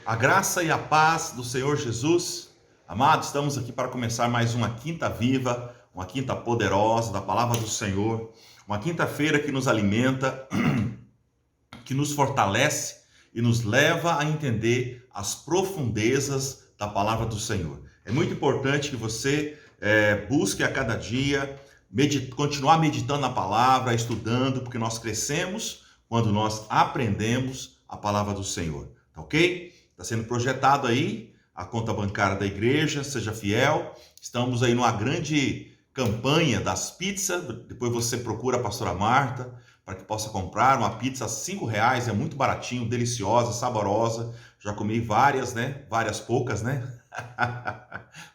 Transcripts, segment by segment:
A graça e a paz do Senhor Jesus. Amados, estamos aqui para começar mais uma quinta viva, uma quinta poderosa da palavra do Senhor, uma quinta-feira que nos alimenta, que nos fortalece e nos leva a entender as profundezas da palavra do Senhor. É muito importante que você busque a cada dia continuar meditando na palavra, estudando, porque nós crescemos quando nós aprendemos a palavra do Senhor, tá ok? Está sendo projetado aí a conta bancária da igreja, seja fiel. Estamos aí numa grande campanha das pizzas. Depois você procura a pastora Marta para que possa comprar uma pizza a R$5, é muito baratinho, deliciosa, saborosa. Já comi várias, né? Várias poucas, né?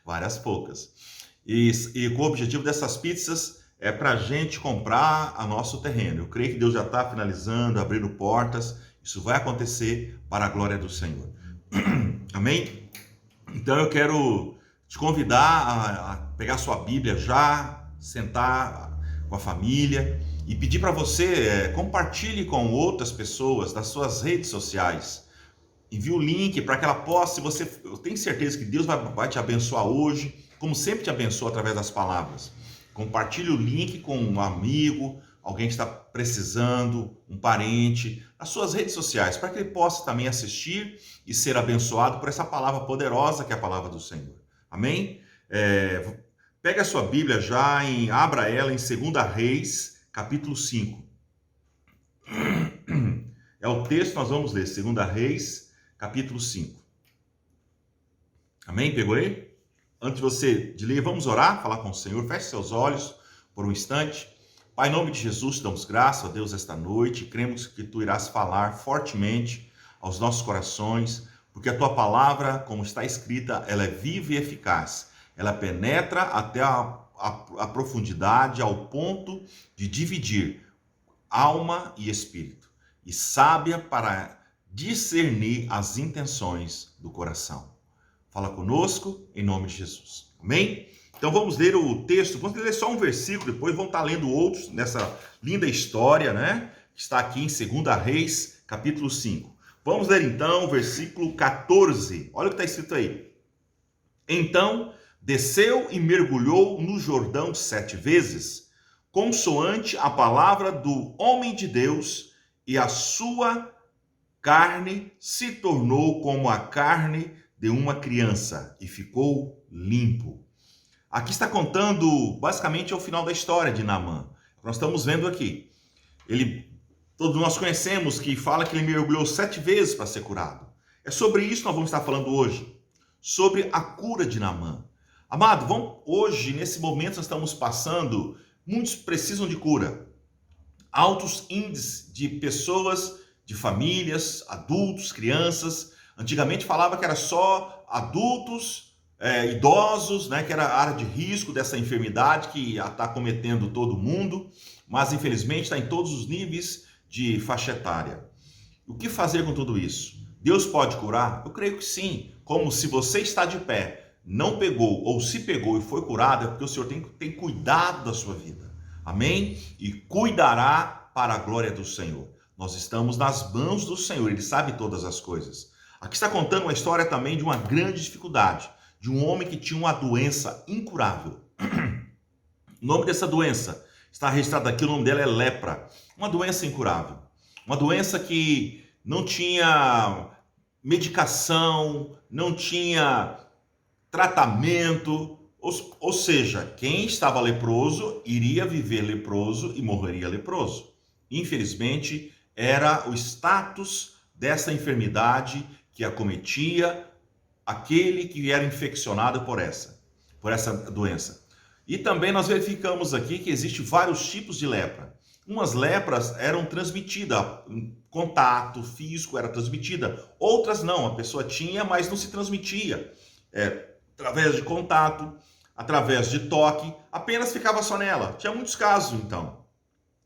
Várias poucas. E com o objetivo dessas pizzas é para a gente comprar a nosso terreno. Eu creio que Deus já está finalizando, abrindo portas. Isso vai acontecer para a glória do Senhor. Amém? Então eu quero te convidar a pegar sua Bíblia já, sentar com a família e pedir para você compartilhe com outras pessoas das suas redes sociais. Envie o link para que ela possa, eu tenho certeza que Deus vai te abençoar hoje, como sempre te abençoa através das palavras. Compartilhe o link com um amigo, alguém que está precisando, um parente, nas suas redes sociais, para que ele possa também assistir e ser abençoado por essa palavra poderosa que é a palavra do Senhor. Amém? Pega a sua Bíblia já, abra ela em 2 Reis, capítulo 5. É o texto que nós vamos ler, 2 Reis, capítulo 5. Amém? Pegou aí? Antes de ler, vamos orar, falar com o Senhor. Feche seus olhos por um instante. Pai, em nome de Jesus, te damos graça a Deus esta noite. Cremos que Tu irás falar fortemente aos nossos corações, porque a Tua palavra, como está escrita, ela é viva e eficaz. Ela penetra até a profundidade, ao ponto de dividir alma e espírito, e sábia para discernir as intenções do coração. Fala conosco, em nome de Jesus. Amém? Então vamos ler o texto, vamos ler só um versículo, depois vamos estar lendo outros nessa linda história, né? Que está aqui em 2 Reis, capítulo 5. Vamos ler então o versículo 14. Olha o que está escrito aí. Então desceu e mergulhou no Jordão 7 vezes, consoante a palavra do homem de Deus, e a sua carne se tornou como a carne de uma criança, e ficou limpo. Aqui está contando, basicamente, é o final da história de Naamã. Nós estamos vendo aqui. Todos nós conhecemos que fala que ele mergulhou 7 vezes para ser curado. É sobre isso que nós vamos estar falando hoje. Sobre a cura de Naamã. Amado, hoje, nesse momento, nós estamos passando, muitos precisam de cura. Altos índices de pessoas, de famílias, adultos, crianças. Antigamente falava que era só adultos, idosos, né, que era a área de risco dessa enfermidade que está cometendo todo mundo, mas infelizmente está em todos os níveis de faixa etária. O que fazer com tudo isso? Deus pode curar? Eu creio que sim. Como se você está de pé, não pegou, ou se pegou e foi curado, é porque o Senhor tem cuidado da sua vida. Amém? E cuidará para a glória do Senhor. Nós estamos nas mãos do Senhor, Ele sabe todas as coisas. Aqui está contando uma história também de uma grande dificuldade, de um homem que tinha uma doença incurável. O nome dessa doença está registrado aqui, o nome dela é lepra. Uma doença incurável. Uma doença que não tinha medicação, não tinha tratamento, ou seja, quem estava leproso iria viver leproso e morreria leproso. Infelizmente, era o status dessa enfermidade que acometia aquele que era infeccionado por essa doença. E também nós verificamos aqui que existem vários tipos de lepra. Umas lepras eram transmitidas, contato físico era transmitida, outras não, a pessoa tinha, mas não se transmitia. Através de contato, através de toque, apenas ficava só nela. Tinha muitos casos, então.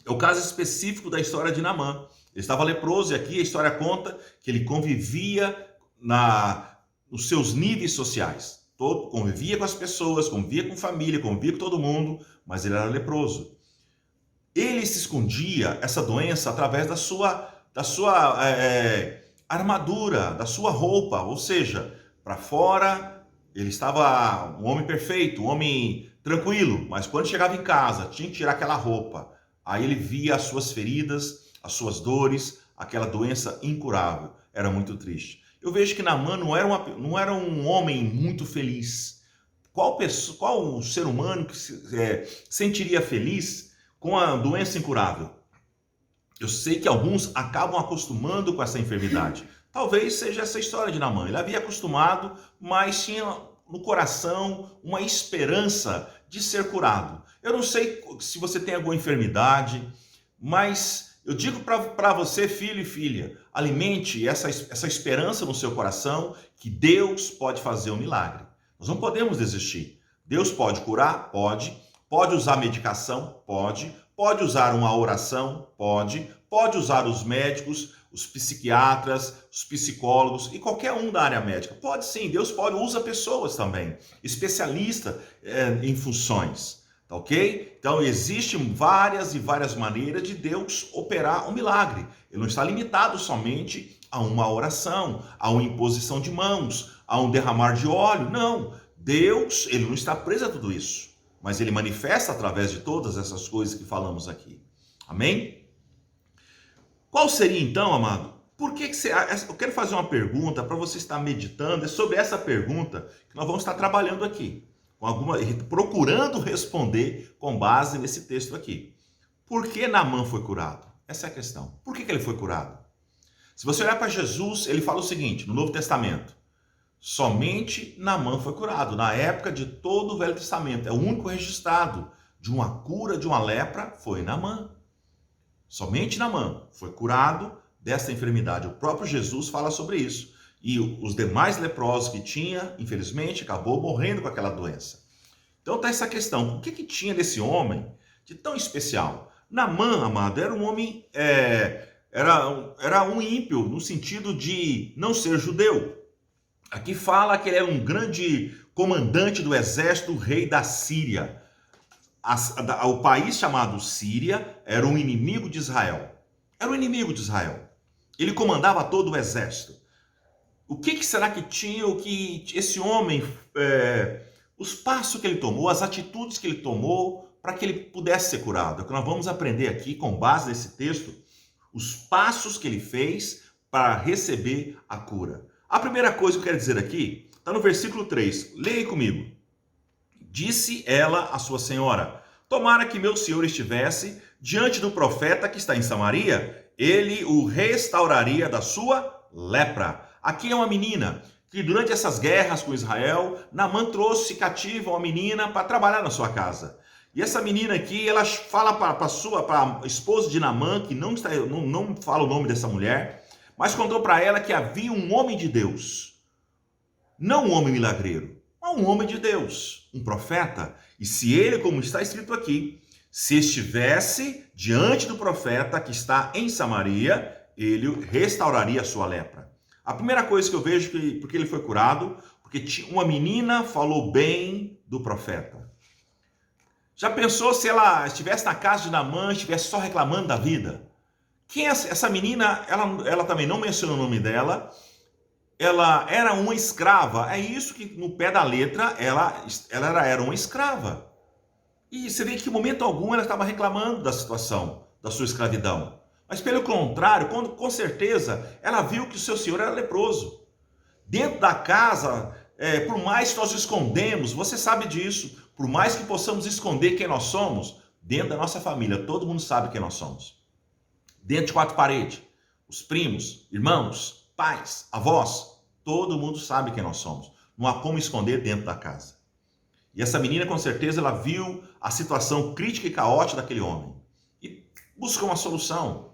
É o caso específico da história de Naamã. Ele estava leproso e aqui a história conta que ele convivia nos seus níveis sociais. Convivia com as pessoas, convivia com família, convivia com todo mundo, mas ele era leproso. Ele se escondia essa doença através da sua armadura, da sua roupa, ou seja, para fora ele estava um homem perfeito, um homem tranquilo, mas quando chegava em casa tinha que tirar aquela roupa. Aí ele via as suas feridas, as suas dores, aquela doença incurável. Era muito triste. Eu vejo que Naamã não era um homem muito feliz. Qual ser humano que sentiria feliz com a doença incurável? Eu sei que alguns acabam acostumando com essa enfermidade. Talvez seja essa história de Naamã. Ele havia acostumado, mas tinha no coração uma esperança de ser curado. Eu não sei se você tem alguma enfermidade, mas eu digo para você, filho e filha, alimente essa esperança no seu coração que Deus pode fazer um milagre. Nós não podemos desistir. Deus pode curar? Pode. Pode usar medicação? Pode. Pode usar uma oração? Pode. Pode usar os médicos, os psiquiatras, os psicólogos e qualquer um da área médica. Pode sim, Deus pode, usa pessoas também, especialista em funções, tá ok? Então existem várias e várias maneiras de Deus operar um milagre. Ele não está limitado somente a uma oração, a uma imposição de mãos, a um derramar de óleo. Não, Deus, ele não está preso a tudo isso, mas ele manifesta através de todas essas coisas que falamos aqui. Amém? Qual seria então, amado? Por que você... Eu quero fazer uma pergunta para você estar meditando. É sobre essa pergunta que nós vamos estar trabalhando aqui. Procurando responder com base nesse texto aqui. Por que Naamã foi curado? Essa é a questão. Por que ele foi curado? Se você olhar para Jesus, ele fala o seguinte, no Novo Testamento. Somente Naamã foi curado. Na época de todo o Velho Testamento. É o único registrado de uma cura de uma lepra foi Naamã. Somente Naamã foi curado dessa enfermidade. O próprio Jesus fala sobre isso. E os demais leprosos que tinha, infelizmente, acabou morrendo com aquela doença. Então está essa questão. O que tinha nesse homem de tão especial? Naamã, amado, era um homem, era um ímpio no sentido de não ser judeu. Aqui fala que ele era um grande comandante do exército, rei da Síria. O país chamado Síria era um inimigo de Israel. Era um inimigo de Israel. Ele comandava todo o exército. O que será que tinha o que esse homem, os passos que ele tomou, as atitudes que ele tomou para que ele pudesse ser curado? É o que nós vamos aprender aqui com base nesse texto, os passos que ele fez para receber a cura. A primeira coisa que eu quero dizer aqui está no versículo 3. Leia aí comigo. Disse ela à sua senhora, tomara que meu senhor estivesse diante do profeta que está em Samaria, ele o restauraria da sua lepra. Aqui é uma menina que durante essas guerras com Israel, Naamã trouxe cativa uma menina para trabalhar na sua casa. E essa menina aqui, ela fala para a esposa de Naamã, que não fala o nome dessa mulher, mas contou para ela que havia um homem de Deus, não um homem milagreiro, mas um homem de Deus, um profeta. E se ele, como está escrito aqui, se estivesse diante do profeta que está em Samaria, ele restauraria a sua lepra. A primeira coisa que eu vejo porque ele foi curado, porque uma menina falou bem do profeta. Já pensou se ela estivesse na casa de Naamã, estivesse só reclamando da vida? Quem é essa menina? Ela também não mencionou o nome dela. Ela era uma escrava. É isso que no pé da letra ela era uma escrava. E você vê que em momento algum ela estava reclamando da situação, da sua escravidão. Mas pelo contrário, com certeza, ela viu que o seu senhor era leproso. Dentro da casa, por mais que nós escondemos, você sabe disso, por mais que possamos esconder quem nós somos, dentro da nossa família, todo mundo sabe quem nós somos. Dentro de quatro paredes, os primos, irmãos, pais, avós, todo mundo sabe quem nós somos. Não há como esconder dentro da casa. E essa menina, com certeza, ela viu a situação crítica e caótica daquele homem. E buscou uma solução.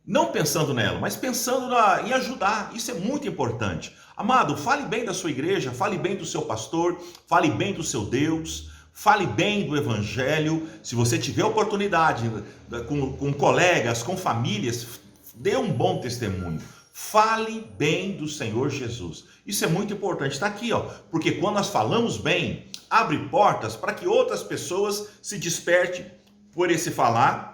Não pensando nela, mas pensando em ajudar. Isso é muito importante. Amado, fale bem da sua igreja, fale bem do seu pastor, fale bem do seu Deus, fale bem do evangelho. Se você tiver oportunidade com colegas, com famílias, dê um bom testemunho. Fale bem do Senhor Jesus. Isso é muito importante. Está aqui, porque quando nós falamos bem, abre portas para que outras pessoas se despertem por esse falar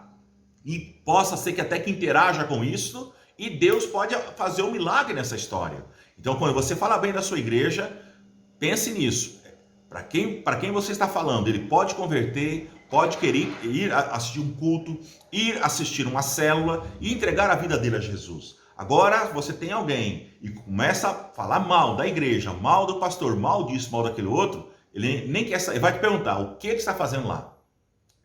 e possa ser que até que interaja com isso e Deus pode fazer um milagre nessa história. Então, quando você fala bem da sua igreja, pense nisso. Para quem você está falando, ele pode converter, pode querer ir assistir um culto, ir assistir uma célula e entregar a vida dele a Jesus. Agora, você tem alguém e começa a falar mal da igreja, mal do pastor, mal disso, mal daquele outro, ele nem quer saber, ele vai te perguntar, o que ele está fazendo lá?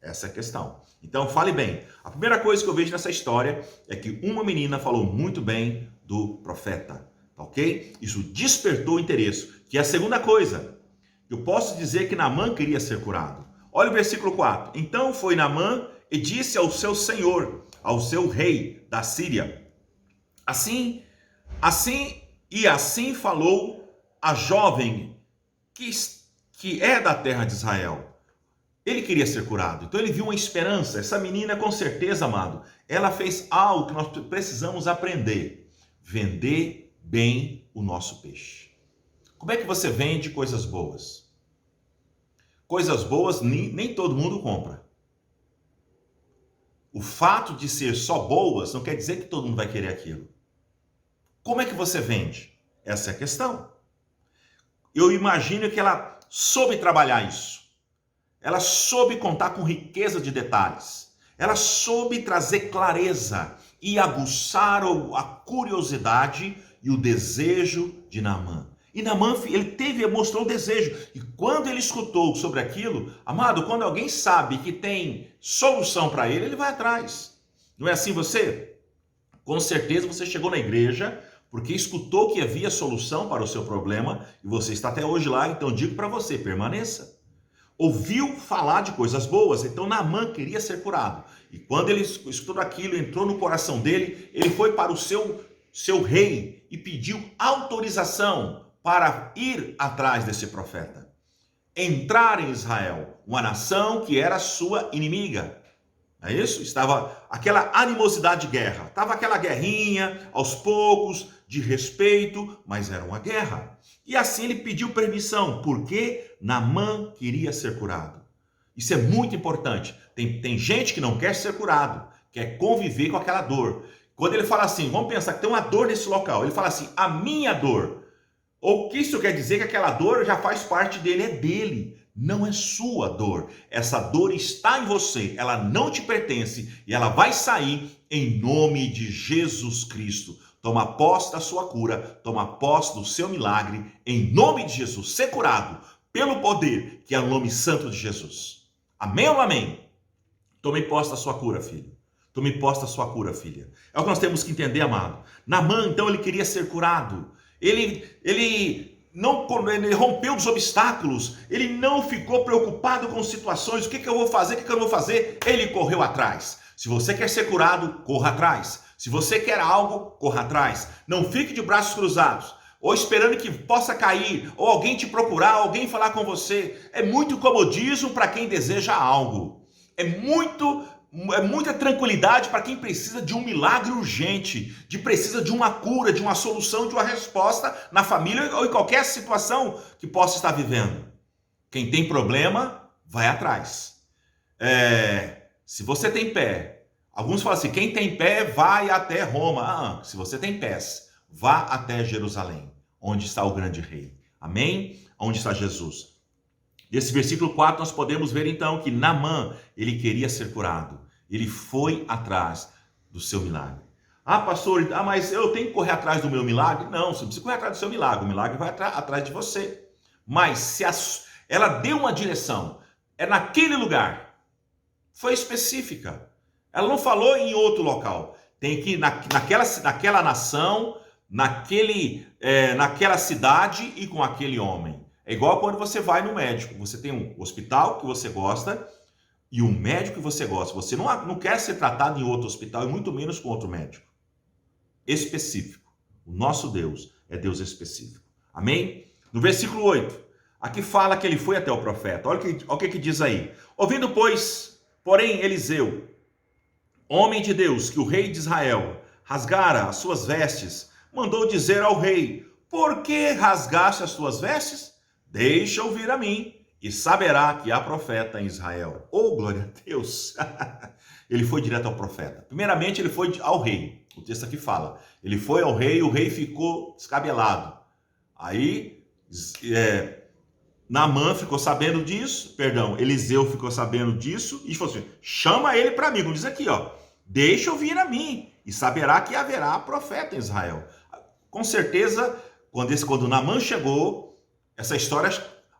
Essa é a questão. Então, fale bem. A primeira coisa que eu vejo nessa história é que uma menina falou muito bem do profeta, ok? Isso despertou o interesse. Que é a segunda coisa. Eu posso dizer que Naamã queria ser curado. Olha o versículo 4. Então foi Naamã e disse ao seu senhor, ao seu rei da Síria, assim falou a jovem que é da terra de Israel. Ele queria ser curado, então ele viu uma esperança. Essa menina, com certeza, amado, ela fez algo que nós precisamos aprender: vender bem o nosso peixe. Como é que você vende coisas boas? Coisas boas nem todo mundo compra. O fato de ser só boas não quer dizer que todo mundo vai querer aquilo. Como é que você vende? Essa é a questão. Eu imagino que ela soube trabalhar isso. Ela soube contar com riqueza de detalhes. Ela soube trazer clareza e aguçar a curiosidade e o desejo de Naamã. E Naamã, ele mostrou o desejo. E quando ele escutou sobre aquilo, amado, quando alguém sabe que tem solução para ele, ele vai atrás. Não é assim você? Com certeza você chegou na igreja porque escutou que havia solução para o seu problema e você está até hoje lá, então digo para você, permaneça. Ouviu falar de coisas boas, então Naamã queria ser curado. E quando ele escutou aquilo, entrou no coração dele, ele foi para o seu rei e pediu autorização para ir atrás desse profeta. Entrar em Israel, uma nação que era sua inimiga. É isso? Estava aquela animosidade de guerra. Estava aquela guerrinha, aos poucos, de respeito, mas era uma guerra. E assim ele pediu permissão, porque Naamã queria ser curado. Isso é muito importante. Tem gente que não quer ser curado, quer conviver com aquela dor. Quando ele fala assim, vamos pensar que tem uma dor nesse local. Ele fala assim, a minha dor. Ou que isso quer dizer que aquela dor já faz parte dele, é dele. Não é sua dor. Essa dor está em você. Ela não te pertence e ela vai sair em nome de Jesus Cristo. Toma posse da sua cura, toma posse do seu milagre, em nome de Jesus. Ser curado pelo poder que é o nome santo de Jesus. Amém ou não amém? Tome posse da sua cura, filho. Tome posse da sua cura, filha. É o que nós temos que entender, amado. Naamã, então, ele queria ser curado. Ele rompeu os obstáculos. Ele não ficou preocupado com situações. O que eu vou fazer? O que eu não vou fazer? Ele correu atrás. Se você quer ser curado, corra atrás. Se você quer algo, corra atrás. Não fique de braços cruzados, ou esperando que possa cair, ou alguém te procurar, alguém falar com você. É muito comodismo para quem deseja algo. É muita tranquilidade para quem precisa de um milagre urgente, precisa de uma cura, de uma solução, de uma resposta na família ou em qualquer situação que possa estar vivendo. Quem tem problema, vai atrás. Se você tem pé, alguns falam assim, quem tem pé vai até Roma. Se você tem pés, vá até Jerusalém, onde está o grande rei. Amém? Onde está Jesus. Nesse versículo 4 nós podemos ver então que Naamã, ele queria ser curado. Ele foi atrás do seu milagre. Pastor, mas eu tenho que correr atrás do meu milagre? Não, você não precisa correr atrás do seu milagre. O milagre vai atrás de você. Mas se ela deu uma direção, é naquele lugar, foi específica. Ela não falou em outro local. Tem que ir naquela nação, naquela cidade e com aquele homem. É igual quando você vai no médico. Você tem um hospital que você gosta e um médico que você gosta. Você não quer ser tratado em outro hospital e muito menos com outro médico. Específico. O nosso Deus é Deus específico. Amém? No versículo 8, aqui fala que ele foi até o profeta. Olha o que diz aí. Ouvindo, porém, Eliseu, homem de Deus, que o rei de Israel rasgara as suas vestes, mandou dizer ao rei, por que rasgaste as tuas vestes? Deixa ouvir a mim, e saberá que há profeta em Israel. Oh, glória a Deus! Ele foi direto ao profeta. Primeiramente, ele foi ao rei. O texto aqui fala, ele foi ao rei, o rei ficou descabelado. Aí, Naamã ficou sabendo disso, Eliseu ficou sabendo disso e falou assim, chama ele para mim, como diz aqui, ó, deixa eu vir a mim e saberá que haverá profeta em Israel. Com certeza, quando Naamã chegou, essa história,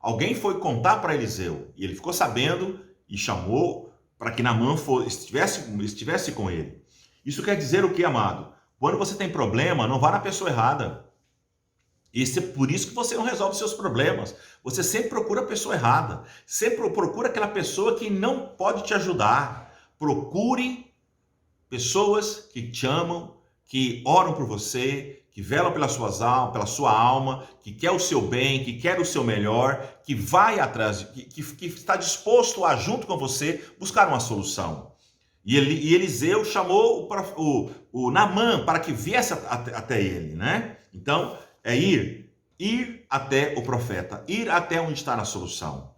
alguém foi contar para Eliseu e ele ficou sabendo e chamou para que Naamã estivesse com ele. Isso quer dizer o que, amado? Quando você tem problema, não vá na pessoa errada. É por isso que você não resolve seus problemas. Você sempre procura a pessoa errada. Sempre procura aquela pessoa que não pode te ajudar. Procure pessoas que te amam, que oram por você, que velam pela sua alma, que quer o seu bem, que quer o seu melhor, que vai atrás, que está disposto a, junto com você, buscar uma solução. E Eliseu chamou o Naamã para que viesse até ele, né? Então, é ir até o profeta, ir até onde está a solução.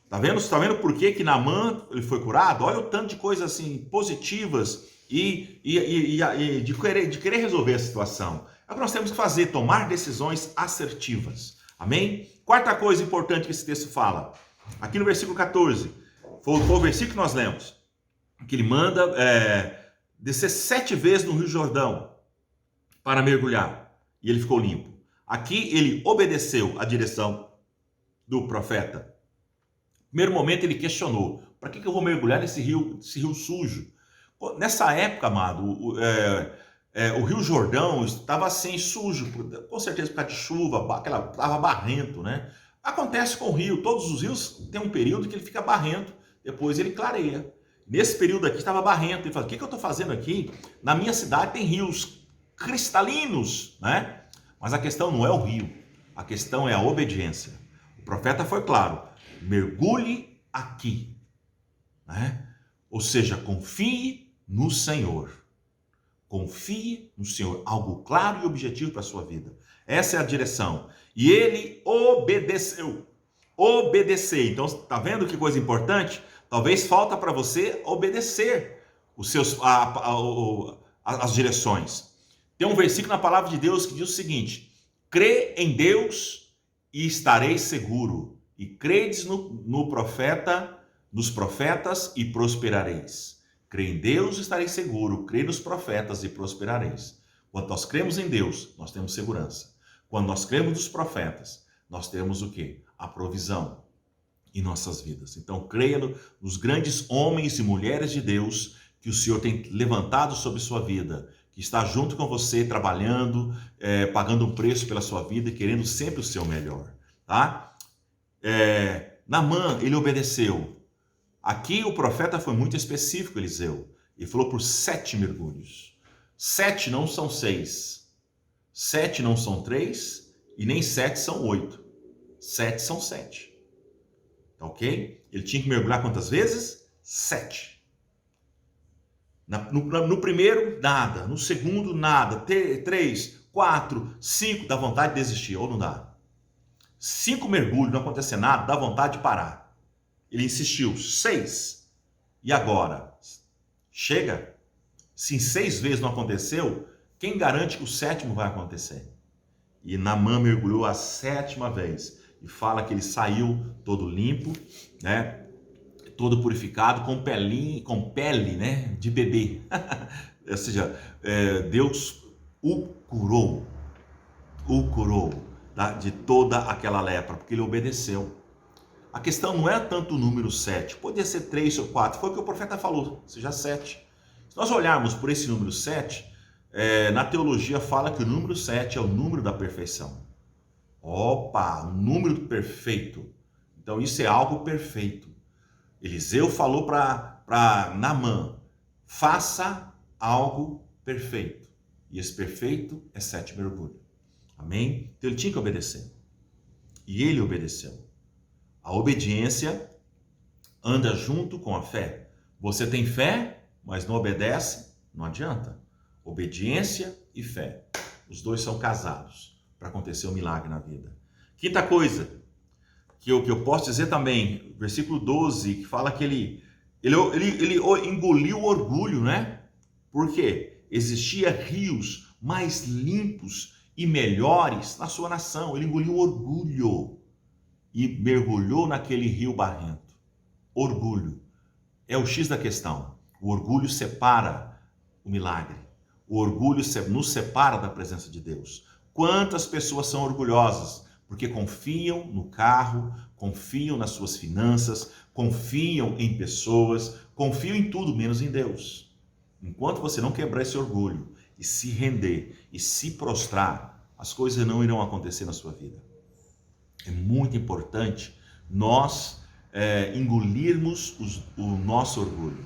Tá vendo? Você tá vendo por que Naamã ele foi curado? Olha o tanto de coisas assim positivas e de querer resolver a situação. É o que nós temos que fazer, tomar decisões assertivas. Amém? Quarta coisa importante que esse texto fala, aqui no versículo 14, foi o versículo que nós lemos, que ele manda descer 7 vezes no Rio Jordão para mergulhar, e ele ficou limpo. Aqui ele obedeceu a direção do profeta. No primeiro momento ele questionou, para que eu vou mergulhar nesse rio sujo? Nessa época, amado, o Rio Jordão estava assim sujo, com certeza por causa de chuva, estava barrento, né? Acontece com o rio, todos os rios têm um período que ele fica barrento, depois ele clareia. Nesse período aqui estava barrento, ele falou, o que eu estou fazendo aqui? Na minha cidade tem rios cristalinos, né? Mas a questão não é o rio, a questão é a obediência. O profeta foi claro, mergulhe aqui, né? Ou seja, confie no Senhor. Confie no Senhor, algo claro e objetivo para a sua vida. Essa é a direção. E ele obedeceu. Obedecer. Então, está vendo que coisa importante? Talvez falta para você obedecer as direções. Tem um versículo na palavra de Deus que diz o seguinte, crê em Deus e estareis seguro, e credes nos profetas e prosperareis. Crê em Deus e estareis seguro, crê nos profetas e prosperareis. Quando nós cremos em Deus, nós temos segurança. Quando nós cremos nos profetas, nós temos o quê? A provisão em nossas vidas. Então, creia nos grandes homens e mulheres de Deus que o Senhor tem levantado sobre sua vida, que está junto com você, trabalhando, pagando um preço pela sua vida e querendo sempre o seu melhor, tá? Naamã, ele obedeceu. Aqui o profeta foi muito específico, Eliseu. Ele falou por 7 mergulhos. 7 não são 6. 7 não são 3. E nem 7 são 8. 7 são 7. Tá ok? Ele tinha que mergulhar quantas vezes? 7. No primeiro, nada. No segundo, nada. 3, 4, 5, dá vontade de desistir. Ou não dá? 5 mergulhos, não acontecer nada, dá vontade de parar. Ele insistiu, 6. E agora? Chega? Se em 6 vezes não aconteceu, quem garante que o 7º vai acontecer? E Naamã mergulhou a 7ª vez. E fala que ele saiu todo limpo, né? Todo purificado, com pele, né? De bebê. Ou seja, Deus o curou de toda aquela lepra, porque ele obedeceu. A questão não é tanto o número 7, poderia ser 3 ou 4, foi o que o profeta falou, seja 7. Se nós olharmos por esse número 7, na teologia fala que o número 7 é o número da perfeição. Opa, um número perfeito. Então isso é algo perfeito. Eliseu falou para Naamã, faça algo perfeito. E esse perfeito é 7 mergulhos. Amém? Então ele tinha que obedecer. E ele obedeceu. A obediência anda junto com a fé. Você tem fé, mas não obedece, não adianta. Obediência e fé. Os dois são casados para acontecer um milagre na vida. Quinta coisa que eu posso dizer também, versículo 12, que fala que ele engoliu o orgulho, né? Por quê? existia rios mais limpos e melhores na sua nação. Ele engoliu o orgulho e mergulhou naquele rio barrento. Orgulho é o X da questão. O orgulho separa o milagre. O orgulho nos separa da presença de Deus. Quantas pessoas são orgulhosas porque confiam no carro, confiam nas suas finanças, confiam em pessoas, confiam em tudo menos em Deus. Enquanto você não quebrar esse orgulho e se render e se prostrar, as coisas não irão acontecer na sua vida. É muito importante nós engolirmos o nosso orgulho.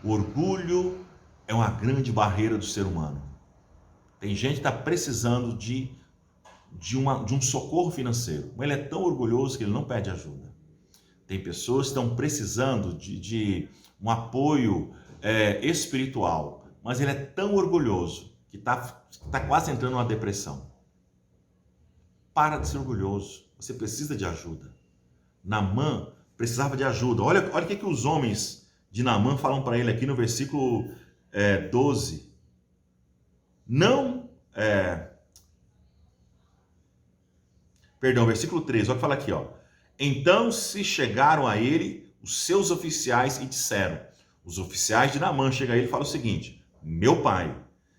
O orgulho é uma grande barreira do ser humano. Tem gente que está precisando de um socorro financeiro, mas ele é tão orgulhoso que ele não pede ajuda. Tem pessoas que estão precisando de um apoio espiritual, mas ele é tão orgulhoso que está quase entrando numa depressão. Para de ser orgulhoso, você precisa de ajuda. Naamã precisava de ajuda. Olha o que os homens de Naamã falam para ele aqui no versículo 12. Versículo 13, olha o que fala aqui, ó. Então se chegaram a ele os seus oficiais e disseram, os oficiais de Naamã chegam a ele e falam o seguinte: meu pai,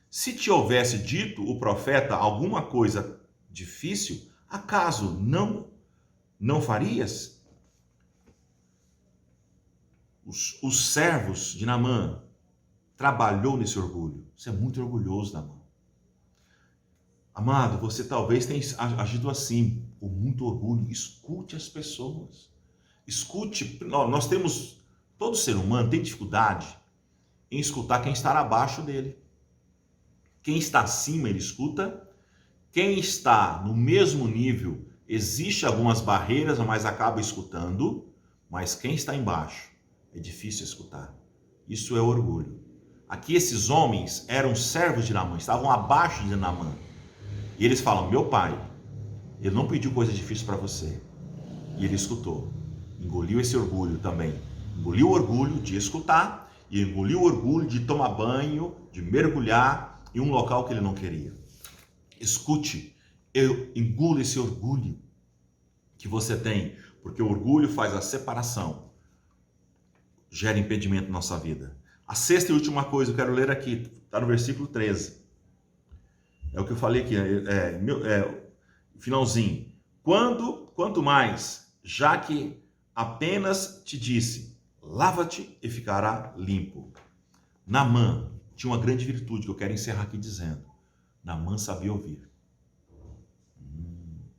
se te houvesse dito o profeta alguma coisa difícil, acaso não farias? Os servos de Naamã trabalhou nesse orgulho. Você é muito orgulhoso, Naamã. Amado, você talvez tenha agido assim, com muito orgulho. Escute as pessoas. Escute. Nós temos, todo ser humano tem dificuldade em escutar quem está abaixo dele. Quem está acima, ele escuta. Quem está no mesmo nível, existe algumas barreiras, mas acaba escutando. Mas quem está embaixo, é difícil escutar. Isso é orgulho. Aqui esses homens eram servos de Naamã, estavam abaixo de Naamã. E eles falam: meu pai, ele não pediu coisa difícil para você. E ele escutou. Engoliu esse orgulho também. Engoliu o orgulho de escutar e engoliu o orgulho de tomar banho, de mergulhar em um local que ele não queria. Escute, engula esse orgulho que você tem, porque o orgulho faz a separação, gera impedimento na nossa vida. A sexta e última coisa eu quero ler aqui, está no versículo 13. É o que eu falei aqui, finalzinho. Quanto mais, já que apenas te disse, lava-te e ficará limpo. Naamã tinha uma grande virtude que eu quero encerrar aqui dizendo. Naamã sabia ouvir.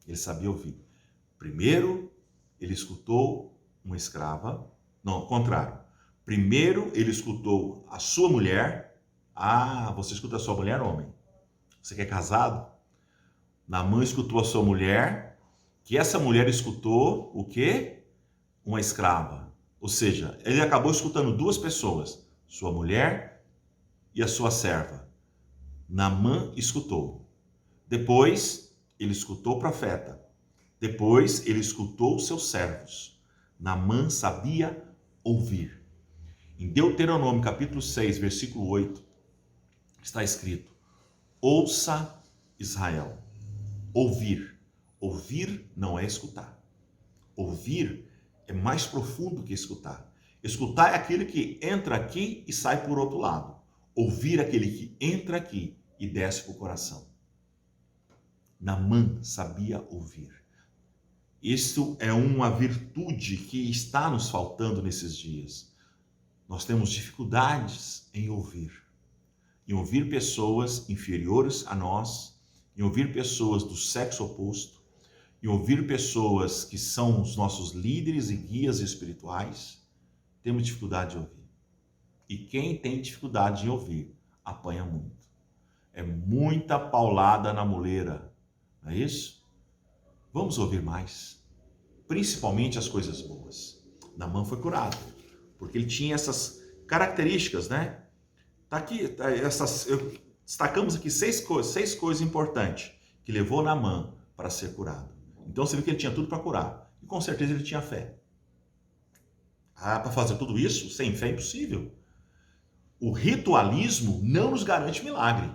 Ele sabia ouvir. Primeiro, ele escutou uma escrava. Não, ao contrário. Primeiro, ele escutou a sua mulher. Ah, você escuta a sua mulher, homem? Você que é casado? Naamã escutou a sua mulher, que essa mulher escutou o quê? Uma escrava. Ou seja, ele acabou escutando duas pessoas, sua mulher e a sua serva. Naamã escutou. Depois, ele escutou o profeta. Depois, ele escutou os seus servos. Naamã sabia ouvir. Em Deuteronômio, capítulo 6, versículo 8, está escrito: ouça, Israel. Ouvir. Ouvir não é escutar. Ouvir é mais profundo que escutar. Escutar é aquele que entra aqui e sai por outro lado. Ouvir é aquele que entra aqui e desce para o coração. Naamã sabia ouvir. Isso é uma virtude que está nos faltando nesses dias. Nós temos dificuldades em ouvir pessoas inferiores a nós, em ouvir pessoas do sexo oposto, em ouvir pessoas que são os nossos líderes e guias espirituais. Temos dificuldade de ouvir. E quem tem dificuldade de ouvir, apanha muito. É muita paulada na muleira, não é isso? Vamos ouvir mais, principalmente as coisas boas. Naamã foi curado, porque ele tinha essas características, né? Destacamos aqui seis coisas importantes que levou Naamã para ser curado. Então você vê que ele tinha tudo para curar. E com certeza ele tinha fé. Para fazer tudo isso, sem fé é impossível. O ritualismo não nos garante milagre.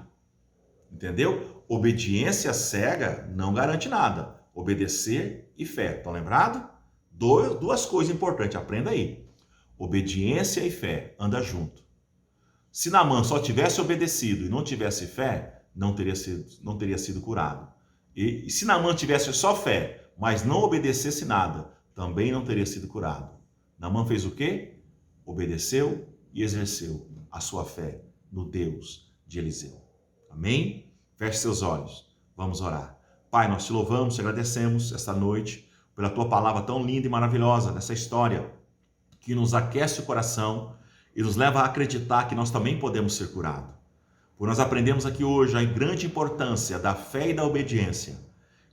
Entendeu? Obediência cega não garante nada. Obedecer e fé. Estão lembrado? Duas coisas importantes. Aprenda aí. Obediência e fé. Anda junto. Se Naamã só tivesse obedecido e não tivesse fé, não teria sido curado. E se Naamã tivesse só fé, mas não obedecesse nada, também não teria sido curado. Naamã fez o quê? Obedeceu e exerceu a sua fé no Deus de Eliseu. Amém? Feche seus olhos. Vamos orar. Pai, nós te louvamos, te agradecemos esta noite pela tua palavra tão linda e maravilhosa, dessa história que nos aquece o coração e nos leva a acreditar que nós também podemos ser curados. Por nós aprendemos aqui hoje a grande importância da fé e da obediência,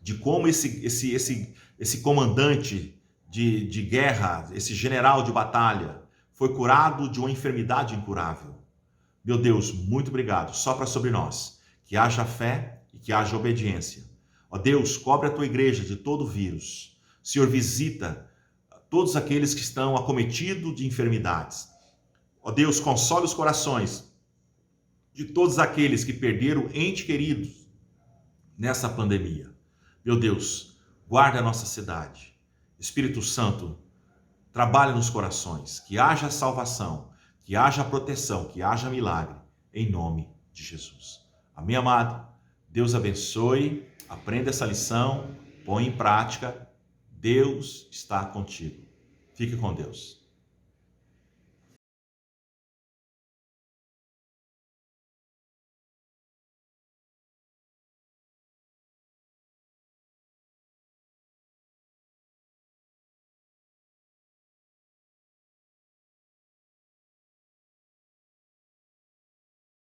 de como esse comandante de guerra, esse general de batalha, foi curado de uma enfermidade incurável. Meu Deus, muito obrigado. Sopra sobre nós, que haja fé e que haja obediência. Ó Deus, cobre a tua igreja de todo vírus. Senhor, visita todos aqueles que estão acometidos de enfermidades. Ó Deus, console os corações de todos aqueles que perderam entes queridos nessa pandemia. Meu Deus, guarda a nossa cidade. Espírito Santo, trabalha nos corações, que haja salvação, que haja proteção, que haja milagre, em nome de Jesus. Amém, amado? Deus abençoe, aprenda essa lição, põe em prática. Deus está contigo. Fique com Deus.